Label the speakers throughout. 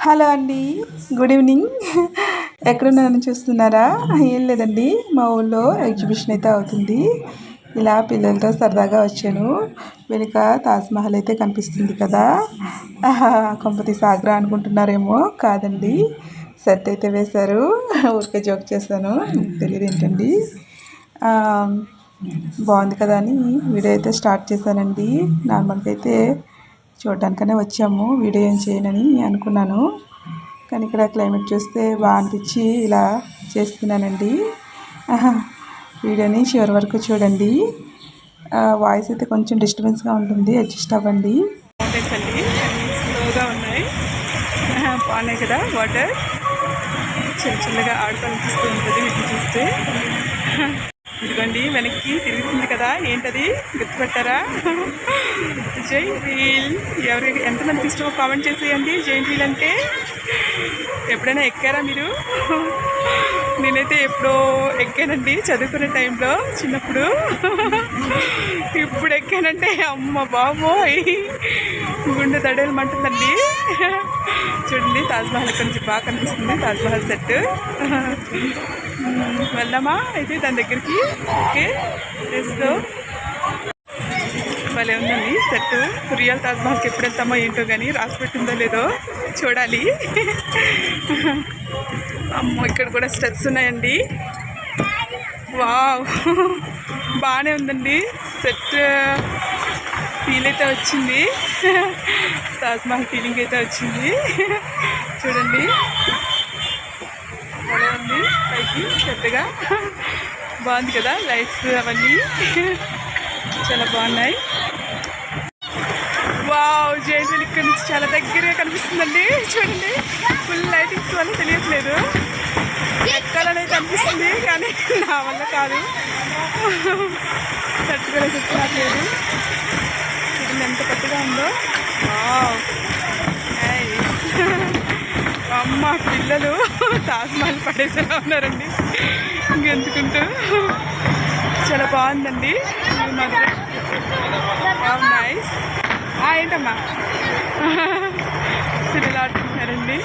Speaker 1: Hello అండి, good evening. ఎక్కడున్నారని చూస్తున్నారా? ఏం లేదండి, మా ఊళ్ళో ఎగ్జిబిషన్ అయితే అవుతుంది. ఇలా పిల్లలతో సరదాగా వచ్చాను. వెనుక తాజ్మహల్ అయితే కనిపిస్తుంది కదా. కొంపతీసి ఆగ్రా అనుకుంటున్నారేమో, కాదండి, సెట్ అయితే వేశారు. ఊరికే జోక్ చేశాను, తెలియదు ఏంటండి. బాగుంది కదా అని వీడియో అయితే స్టార్ట్ చేశానండి. నార్మల్గా అయితే చూడడానికనే వచ్చాము, వీడియో ఏం చేయనని అనుకున్నాను. కానీ ఇక్కడ క్లైమేట్ చూస్తే బాగా అనిపించి ఇలా చేస్తున్నానండి. వీడియోని చివరి వరకు చూడండి. వాయిస్ అయితే కొంచెం డిస్టర్బెన్స్గా ఉంటుంది, అడ్జస్ట్ అవ్వండి. స్లోగా ఉన్నాయి, బాగున్నాయి కదా. వాటర్ చిన్న చిన్నగా ఆడుకొనిపిస్తూ ఉంటుంది వీటిని చూస్తే. ఇదిగోండి వెనక్కి తిరుగుతుంది కదా, ఏంటది గుర్తుపెట్టారా? Giant wheel. ఎవరికి ఎంతమందికి ఇష్టమో కామెంట్ చేసేయండి. జైంట్ వీల్ అంటే ఎప్పుడైనా ఎక్కారా మీరు? నేనైతే ఎప్పుడో ఎక్కానండి, చదువుకునే టైంలో చిన్నప్పుడు. ఇప్పుడు ఎక్కానంటే అమ్మ బాబోయ్, గుండె దడేలమంటుందండి. చూడండి, తాజ్మహల్ ఇక్కడ నుంచి బాగా కనిపిస్తుంది, తాజ్మహల్ సెట్. వెళ్దామా అయితే దాని దగ్గరికి? ఓకే, తెస్తో భలే ఉందండి సెట్. రియల్ తాజ్మహల్కి ఎప్పుడు వెళ్తామో ఏంటో కానీ, రాసి పెట్టిందో లేదో చూడాలి. అమ్మో, ఇక్కడ కూడా స్టెప్స్ ఉన్నాయండి. వావ్, బాగానే ఉందండి సెట్. ఫీల్ అయితే వచ్చింది, తాజ్మహల్ ఫీలింగ్ అయితే వచ్చింది. చూడండి, బాగా ఉంది, పైకి పెద్దగా బాగుంది కదా. లైట్స్ అవన్నీ చాలా బాగున్నాయి. వావ్, జైంట్ వీల్ ఇక్కడ నుంచి చాలా దగ్గరగా కనిపిస్తుందండి. చూడండి, ఫుల్ లైటింగ్స్ వల్ల తెలియట్లేదు, ఎక్కాలని అయితే అనిపిస్తుంది కానీ నా వల్ల కాదు, తట్టుకునే శక్తి రావట్లేదు. చూడండి ఎంత పెద్దగా ఉందో. వావ్, అమ్మ పిల్లలు తాజ్మహల్ పడేసేలా ఉన్నారండి ఇంకెందుకుంటూ. చాలా బాగుందండి మాత్రం. Wow, nice. ఏంటమ్మా పిల్లలు ఆడుకుంటున్నారండి.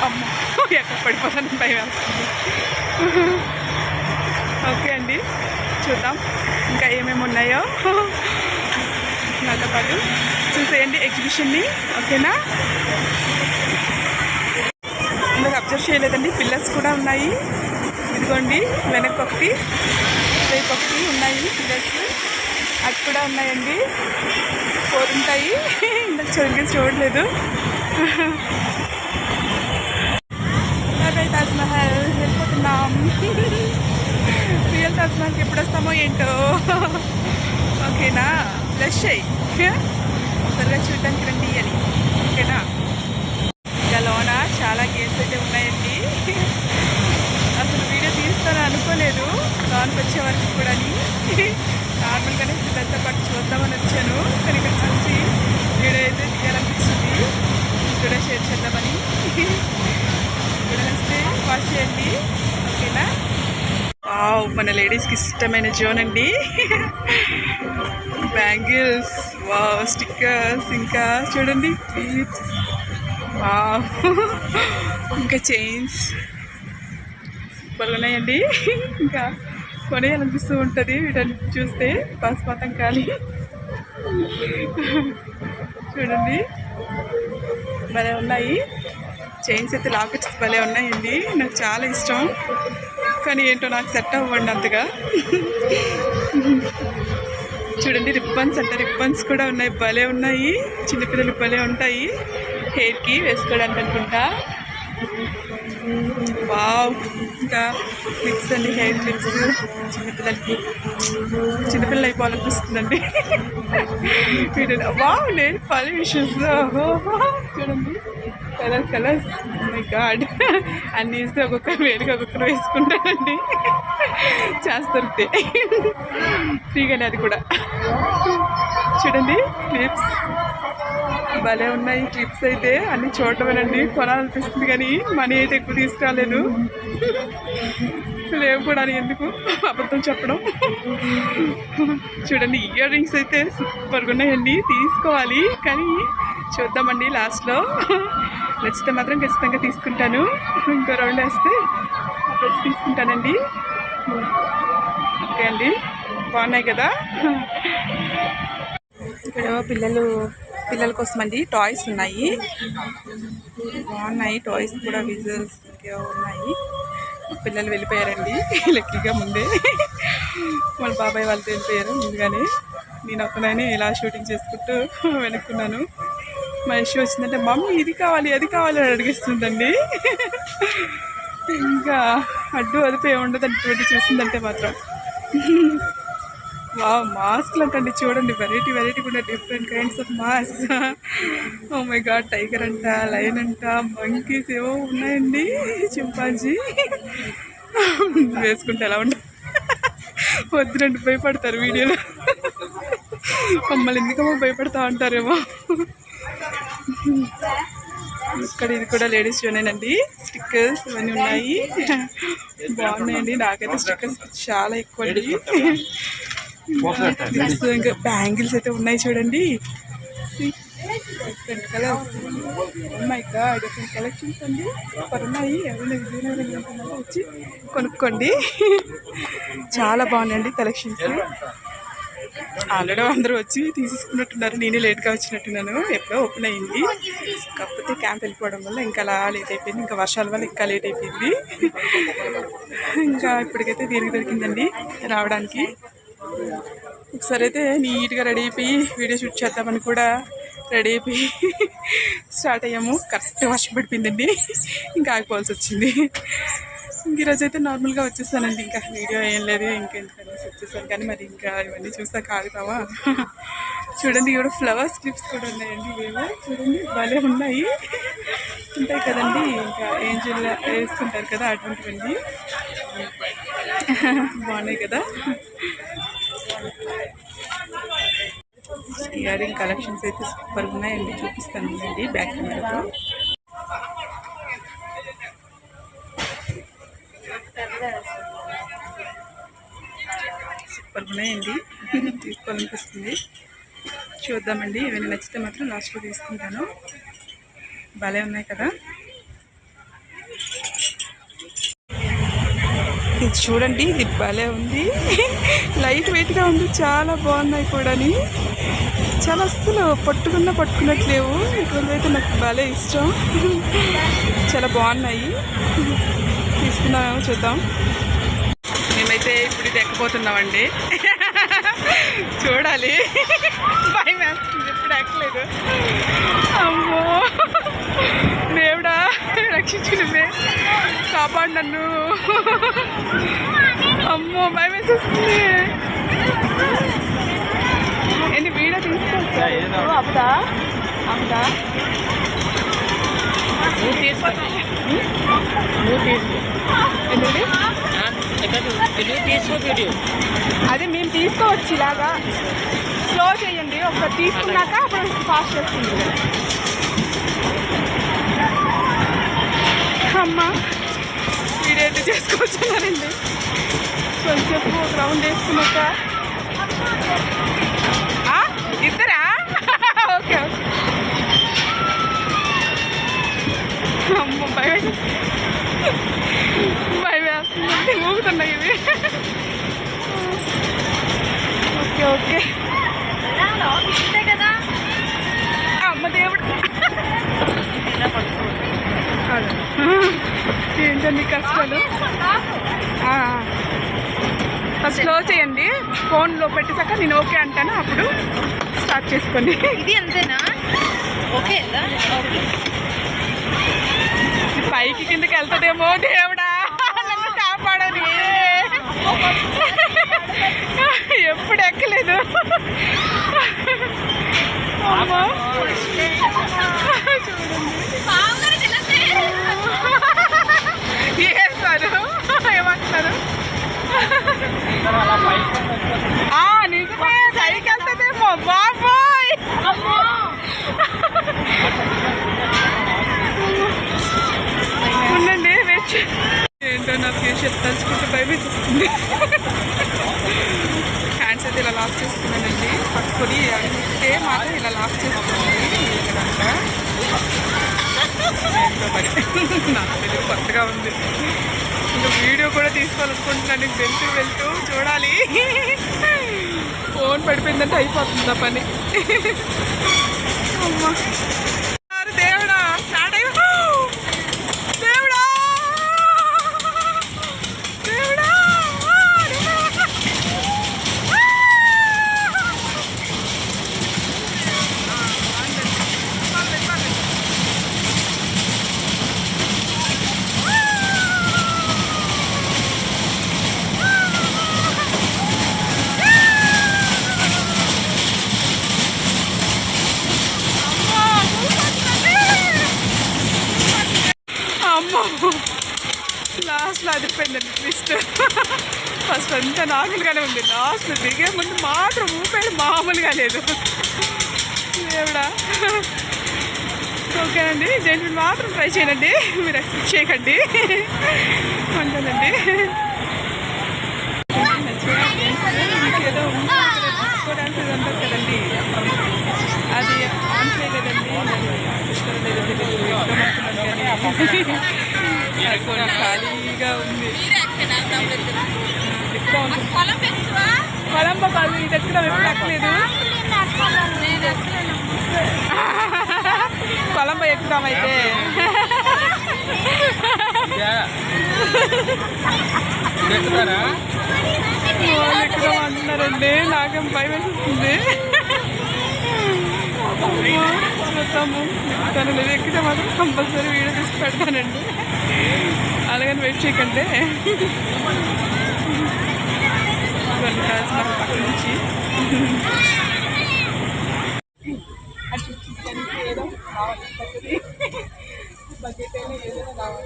Speaker 1: అమ్మ, ఎక్కడ పడిపోతాను భయం వేస్తుంది. ఓకే అండి, చూద్దాం ఇంకా ఏమేమి ఉన్నాయో నాతో పాటు చూసేయండి ఎగ్జిబిషన్ని. ఓకేనా? ఇందాక అబ్జర్వ్ చేయలేదండి, పిల్లర్స్ కూడా ఉన్నాయి. ఇదిగోండి వెనక్కి ఒకటి, వైపు ఒకటి ఉన్నాయి పిల్లర్స్. అవి కూడా ఉన్నాయండి, 4 ఉంటాయి. ఇందాక చూడలేదు. తాజ్మహల్ వెళ్ళిపోతున్నాం. రియల్ తాజ్మహల్కి ఎప్పుడు వస్తామో ఏంటో. ఓకేనా? ఫ్రెష్ అయ్యి త్వరగా చూడడానికి రండి అని. ఓకేనా? ఇంకా లోన చాలా గేమ్స్ అయితే ఉన్నాయండి. అసలు వీడియో తీస్తాను అనుకోలేదు లోనికి వచ్చే వరకు కూడా. నార్మల్గానే పిల్లలతో పాటు చూద్దామని వచ్చాను, కానీ ఇక్కడ చూసి వీడియో అయితే తీయాలనిపించింది, కూడా షేర్ చేద్దామని. వీడియో నచ్చితే వాచ్ చేయండి. ఓకేనా? వావ్, మన లేడీస్కి ఇష్టమైన జోన్ అండి. బ్యాంగిల్స్, వావ్, స్టిక్కర్స్, ఇంకా చూడండి క్లిప్స్, వావ్, ఇంకా చైన్స్ సూపర్గా ఉన్నాయండి. ఇంకా కొనేయాలనిపిస్తూ ఉంటుంది వీటిని చూస్తే, పాస్పాతం ఖాళీ. చూడండి భలే ఉన్నాయి చైన్స్ అయితే, లాకెట్స్ భలే ఉన్నాయండి. నాకు చాలా ఇష్టం, కానీ ఏంటో నాకు సెట్ అవ్వండి అంతగా. చూడండి రిబ్బన్స్ అంటే, రిబ్బన్స్ కూడా ఉన్నాయి, భలే ఉన్నాయి. చిన్నపిల్లలు భలే ఉంటాయి, హెయిర్కి వేసుకోవడానికి అనుకుంటా. వావ్, ఇంకా క్లిప్స్ అండి, హెయిర్ క్లిప్స్ చిన్నపిల్లలకి. చిన్నపిల్లలు అయిపోవాలనిపిస్తుందండి. వావ్, నేను పాలిషెస్ చూడండి, కలర్స్. మై గాడ్, అన్నీ వేస్తే ఒక్కొక్కరు వేడిగా ఒక్కొక్కరు వేసుకుంటానండి. చేస్తుంటే ఫ్రీగానే అది కూడా. చూడండి క్లిప్స్ భలే ఉన్నాయి. క్లిప్స్ అయితే అన్నీ చూడటమేనండి, కొనాలనిపిస్తుంది కానీ మనీ అయితే ఎక్కువ తీసుకురాలేదు. లేవు కూడా అని ఎందుకు అబద్ధం చెప్పడం. చూడండి ఇయర్ రింగ్స్ అయితే సూపర్గా ఉన్నాయండి, తీసుకోవాలి కానీ చూద్దామండి లాస్ట్లో. నచ్చితే మాత్రం ఖచ్చితంగా తీసుకుంటాను. ఇంకో రౌండ్ వేస్తే అప్పుడు తీసుకుంటానండి. ఓకే అండి, బాగున్నాయి కదా. ఇక్కడ పిల్లల కోసం అండి టాయ్స్ ఉన్నాయి, బాగున్నాయి టాయ్స్ కూడా. విజువల్స్ ఉన్నాయి. పిల్లలు వెళ్ళిపోయారండి లక్కీగా ముందే. వాళ్ళ బాబాయ్ వాళ్ళతో వెళ్ళిపోయారు ముందుగానే. నేను ఒక్కదాన్ని ఇలా షూటింగ్ చేసుకుంటూ వెనుక్కున్నాను. మా ఇష్యూ వచ్చిందంటే మమ్మీ ఇది కావాలి అది కావాలి అని అడిగిస్తుందండి. ఇంకా అడ్డు అదిపోయి ఉండదండి చూసిందంటే మాత్రం. మాస్క్లు అంటండి, చూడండి వెరైటీ కూడా different kinds of mask. Oh my god, tiger అంట, లయన్ అంట, మంకీస్ ఏవో ఉన్నాయండి, చింపాంజీ. వేసుకుంటే ఎలా ఉంటాయి వద్దురండి, భయపడతారు వీడియోలో. మమ్మల్ని ఎందుకమ్మా భయపడతా ఉంటారేమో. ఇక్కడ ఇది కూడా లేడీస్ షోనేనండి, స్టిక్కర్స్ ఇవన్నీ ఉన్నాయి, బాగున్నాయండి. నాకైతే స్టిక్కర్స్ చాలా ఎక్కువ అండి. ఇంకా బ్యాంగిల్స్ అయితే ఉన్నాయి చూడండి, different colours. My God, different collections అండి, సూపర్ ఉన్నాయి. ఎవరైనా విజయనగరం వచ్చి కొనుక్కోండి, చాలా బాగున్నాయండి కలెక్షన్స్. ఆల్రెడీ అందరూ వచ్చి తీసేసుకున్నట్టున్నారు, నేనే లేట్గా వచ్చినట్టున్నాను. ఎప్పుడో ఓపెన్ అయ్యింది, కాకపోతే క్యాంప్ వెళ్ళిపోవడం వల్ల ఇంకా అలా లేట్ అయిపోయింది. ఇంకా వర్షాల వల్ల ఇంకా లేట్ అయిపోయింది. ఇంకా ఇప్పటికైతే దీనికి దొరికిందండి రావడానికి. ఒకసారి అయితే నీట్గా రెడీ అయిపోయి వీడియో షూట్ చేద్దామని కూడా రెడీ అయిపోయి స్టార్ట్ అయ్యాము. కరెక్ట్ వర్షం పడిపోయిందండి, ఇంకా ఆగిపోవాల్సి వచ్చింది. ఇంక ఈరోజు అయితే నార్మల్గా వచ్చేసానండి, ఇంకా వీడియో ఏం లేదు ఇంకెందుకనేసి వచ్చేసాను. కానీ మరి ఇంకా ఇవన్నీ చూసాక ఆగుతావా. చూడండి ఇక్కడ ఫ్లవర్స్ క్లిప్స్ కూడా ఉన్నాయండి, ఇవేమో చూడండి భలే ఉన్నాయి. ఉంటాయి కదండి, ఇంకా ఏంజల్ వేస్తుంటారు కదా అటువంటివన్నీ, బాగున్నాయి కదా. ఇయర్ రింగ్ కలెక్షన్స్ అయితే సూపర్ ఉన్నాయండి, చూపిస్తాను అండి బ్యాక్ కెమెరాతో. సూపర్ ఉన్నాయండి, తీసుకోవాలనిపిస్తుంది. చూద్దామండి, ఏమైనా నచ్చితే మాత్రం లాస్ట్లో తీసుకుంటాను. భలే ఉన్నాయి కదా. ఇది చూడండి, ఇది భలే ఉంది, లైట్ వెయిట్గా ఉంది, చాలా బాగున్నాయి కూడా. చాలా అస్సలు పట్టుకున్నట్లేవు. ఇటువంటి అయితే నాకు భలే ఇష్టం, చాలా బాగున్నాయి. తీసుకున్నామేమో చూద్దాం. మేమైతే ఇప్పుడు ఇది ఎక్కబోతున్నామండి, చూడాలి. భయం వేస్తుంది, ఎప్పుడు ఎక్కలేదు. అమ్మో దేవుడా, రక్షించుకునివే, కాపాడు నన్ను. అమ్మో భయం వేసేస్తుంది. ఏంటి వీడియో తీసుకోవచ్చా? అప్పుదా అదే మేము తీసుకోవచ్చు, ఇలాగా స్లో చేయండి. ఒకసారి తీసుకున్నాక అప్పుడు ఫాస్ట్ వస్తుంది. అమ్మ వీడియో అయితే చేసుకోవచ్చున్నారండి. కొంచెంసేపు ఒక రౌండ్ వేసుకున్నాక ఇద్దరా? Okay okay. అమ్మ భయం వేస్తుంది, ఊగుతున్నాయి ఇవి. Okay okay. అమ్మ దేవుడు, ఏంటండి కష్టాలు. ఫస్ట్ స్లో చేయండి, ఫోన్లో పెట్టేసాక నేను ఓకే అంటాను, అప్పుడు స్టార్ట్ చేసుకోండి.
Speaker 2: ఇది అంతేనా? ఓకే
Speaker 1: పైకి కిందకి వెళ్తుందేమో, దేవుడా నన్ను కాపాడని. ఎప్పుడు ఎక్కలేదు. చూడండి ఏమంటున్నారు. నిజమే, పైకి వెళ్తుందేమో. బాబోయ్ ఉండండి, ఏంటో నా ఫ్యూచర్ తలుచుకుంటే భయం నాకు తెలియదు, కొత్తగా ఉంది. ఇంకా వీడియో కూడా తీసుకోవాలనుకుంటున్నాను. వెళ్తూ వెళ్తూ చూడాలి. ఫోన్ పడిపోయిందంటే అయిపోతుంది ఆ పని. అమ్మా దేవుడా, స్టార్ట్ అయ్యి దేవుడా దేవుడా. అమ్మో, లాస్ట్లో అదిరిపోయిందండి ట్విస్ట్. ఫస్ట్ అంతా నార్మల్గానే ఉంది, లాస్ట్లో దిగే ముందు మాత్రం ఊపేది మామూలుగా లేదు. దేవుడా. ఓకేనండి, జెంట్మెన్ మాత్రం ట్రై చేయండి, మీరు ఎక్స్పెక్ట్ చేయకండి. అంతేనండి. ఏదో డాన్స్ అంటారు కదండి, అది ఆన్ చేయలేదండి. ఖాళీగా ఉంది. కొలంబో కాదు, ఇది ఎక్కడ ఎక్కలేదు. కొలంబో ఎక్కుతామైతే వాళ్ళు ఎక్కుదాం అంటున్నారండి. నాకేం భయం వేసేస్తుంది. చూద్దాము, ఎక్కుతాను లేదు. ఎక్కితే మాత్రం కంపల్సరీ వీడియో తీసి పెడతానండి. అలాగని వెయిట్ చేయకండి. కావాల్సిన పక్క నుంచి ఏదో కావాలి, బకెట్ అయినా ఏదైనా కావాలి.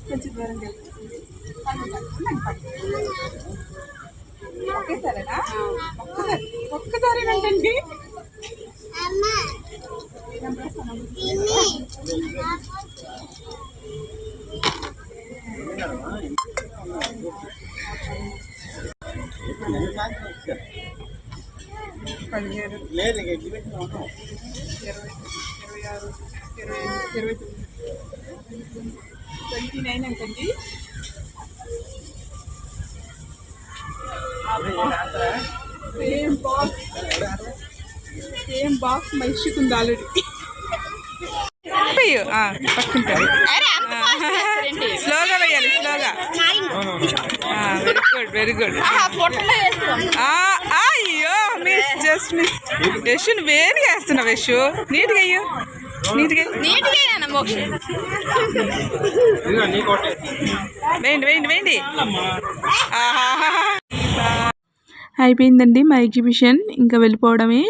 Speaker 1: కొంచెం దూరం ఓకే సరేనా? ఒక్కసారేనంటండి. పదిహేడు, 26, 29 అంటండి. సేమ్ బాక్స్ మనిషికి ఉంది ఆల్రెడీ. పట్టుకుంటారు. స్లోగా వేయాలి, స్లోగా. Very good, very good. అయ్యో మిస్, జస్ట్ మిస్. యశు నువ్వేం వేస్తున్నావు? యశు నీట్గా అయ్యో, నీట్గా వేయండి, వేయండి, వేయండి. అయిపోయిందండి మా ఎగ్జిబిషన్, ఇంకా వెళ్ళిపోవడమే.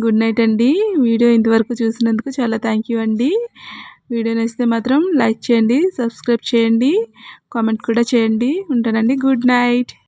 Speaker 1: గుడ్ నైట్ అండి. వీడియో ఇంతవరకు చూసినందుకు చాలా థ్యాంక్ యూ అండి. వీడియో నచ్చితే మాత్రం లైక్ చేయండి, సబ్స్క్రైబ్ చేయండి, కామెంట్ కూడా చేయండి. ఉంటానండి. Good night.